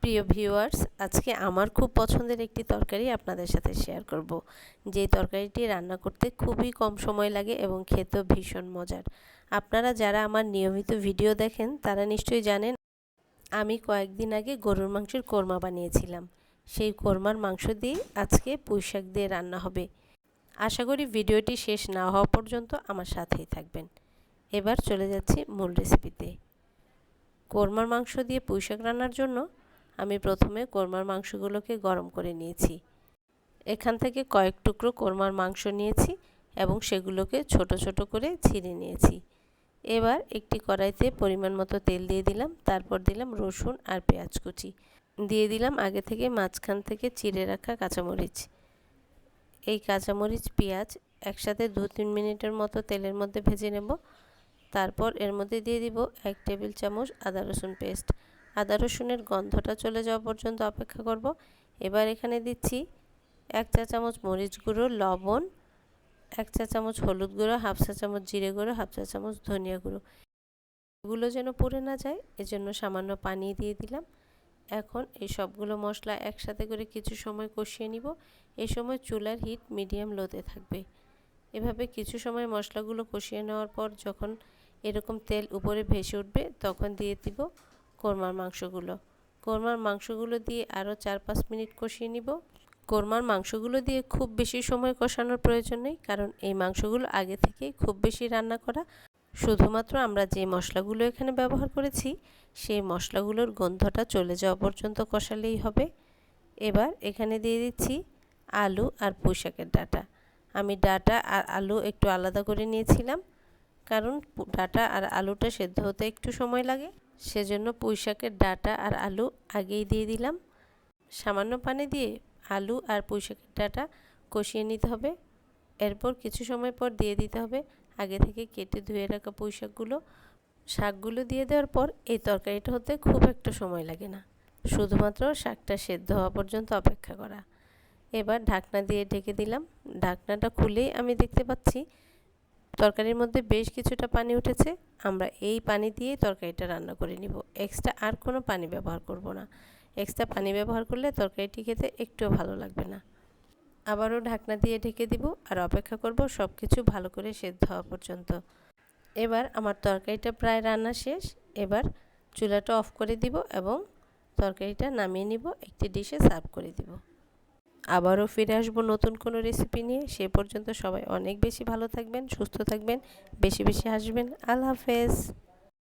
প্রিয় ভিউয়ার্স, আজকে আমার খুব পছন্দের একটি তরকারি আপনাদের সাথে শেয়ার করব। যে তরকারিটি রান্না করতে খুবই কম সময় লাগে এবং খেতেও ভীষণ মজার। আপনারা যারা আমার নিয়মিত ভিডিও দেখেন তারা নিশ্চয়ই জানেন আমি কয়েকদিন আগে গরুর মাংসের কোরমা বানিয়েছিলাম। সেই কোরমার মাংস দিয়ে আজকে পুঁইশাক দিয়ে রান্না হবে। আশা করি ভিডিওটি শেষ না হওয়া পর্যন্ত আমার সাথেই থাকবেন। এবার চলে যাচ্ছি মূল রেসিপিতে। কোরমার মাংস দিয়ে পুঁইশাক রান্নার জন্য আমি প্রথমে কোরমার মাংসগুলোকে গরম করে নিয়েছি। এখান থেকে কয়েক টুকরো কোরমার মাংস নিয়েছি এবং সেগুলোকে ছোট ছোট করে ছিঁড়ে নিয়েছি। এবার একটি কড়াইতে পরিমাণ মতো তেল দিয়ে দিলাম, তারপর দিলাম রসুন আর পেঁয়াজ কুচি, দিয়ে দিলাম আগে থেকে মাঝখান থেকে চিড়ে রাখা কাঁচামরিচ। এই কাঁচামরিচ পেঁয়াজ একসাথে 2-3 মিনিটের মতো তেলের মধ্যে ভেজে নেব। তারপর এর মধ্যে দিয়ে দিব 1 টেবিল চামচ আদা রসুন পেস্ট। আদা রসুনের গন্ধটা চলে যাওয়া পর্যন্ত অপেক্ষা করব। এবার এখানে দিচ্ছি 1 চা চামচ মরিচ গুঁড়ো, লবণ, 1 চা চামচ হলুদ গুঁড়ো, হাফ চা চামচ জিরে গুঁড়ো, হাফ চা চামচ ধনিয়া গুঁড়ো। এগুলো যেন পুড়ে না যায় এজন্য সামান্য পানি দিয়ে দিলাম। এখন এই সবগুলো মশলা একসাথে করে কিছু সময় কষিয়ে নিব। এই সময় চুলার হিট মিডিয়াম লোতে থাকবে। এভাবে কিছু সময় মশলাগুলো কষিয়ে নেওয়ার পর যখন এরকম তেল উপরে ভেসে উঠবে তখন দিয়ে দিব কোরমার মাংসগুলো। কোরমার মাংসগুলো দিয়ে আরও 4-5 মিনিট কষিয়ে নিব। কোরমার মাংসগুলো দিয়ে খুব বেশি সময় কষানোর প্রয়োজন নেই, কারণ এই মাংসগুলো আগে থেকেই খুব বেশি রান্না করা। শুধুমাত্র আমরা যে মশলাগুলো এখানে ব্যবহার করেছি সেই মশলাগুলোর গন্ধটা চলে যাওয়া পর্যন্ত কষালেই হবে। এবার এখানে দিয়ে দিচ্ছি আলু আর পুঁইশাকের ডাঁটা। আমি ডাঁটা আর আলু একটু আলাদা করে নিয়েছিলাম, কারণ ডাঁটা আর আলুটা সেদ্ধ হতে একটু সময় লাগে, সেজন্য পুঁইশাকের ডাঁটা আর আলু আগেই দিয়ে দিলাম। সামান্য পানি দিয়ে আলু আর পুঁইশাকের ডাঁটা কষিয়ে নিতে হবে। এরপর কিছু সময় পর দিয়ে দিতে হবে আগে থেকে কেটে ধুয়ে রাখা পুঁইশাকগুলো। শাকগুলো দিয়ে দেওয়ার পর এই তরকারিটা হতে খুব একটা সময় লাগে না, শুধুমাত্র শাকটা সেদ্ধ হওয়া পর্যন্ত অপেক্ষা করা। এবার ঢাকনা দিয়ে ঢেকে দিলাম। ঢাকনাটা খুলেই আমি দেখতে পাচ্ছি তরকারির মধ্যে বেশ কিছুটা পানি উঠেছে। আমরা এই পানি দিয়ে তরকারিটা রান্না করে নিব, এক্সট্রা আর কোনো পানি ব্যবহার করব না। এক্সট্রা পানি ব্যবহার করলে তরকারিটি খেতে একটুও ভালো লাগবে না। আবারও ঢাকনা দিয়ে ঢেকে দিব আর অপেক্ষা করব সব কিছু ভালো করে সেদ্ধ হওয়া পর্যন্ত। এবার আমার তরকারিটা প্রায় রান্না শেষ। এবার চুলাটা অফ করে দিব এবং তরকারিটা নামিয়ে নিব, একটি ডিশে সার্ভ করে দিব। আবারও ফিরে আসবো নতুন কোনো রেসিপি নিয়ে। সে পর্যন্ত সবাই অনেক বেশি ভালো থাকবেন, সুস্থ থাকবেন, বেশি বেশি হাসবেন। আল্লাহ হাফেজ।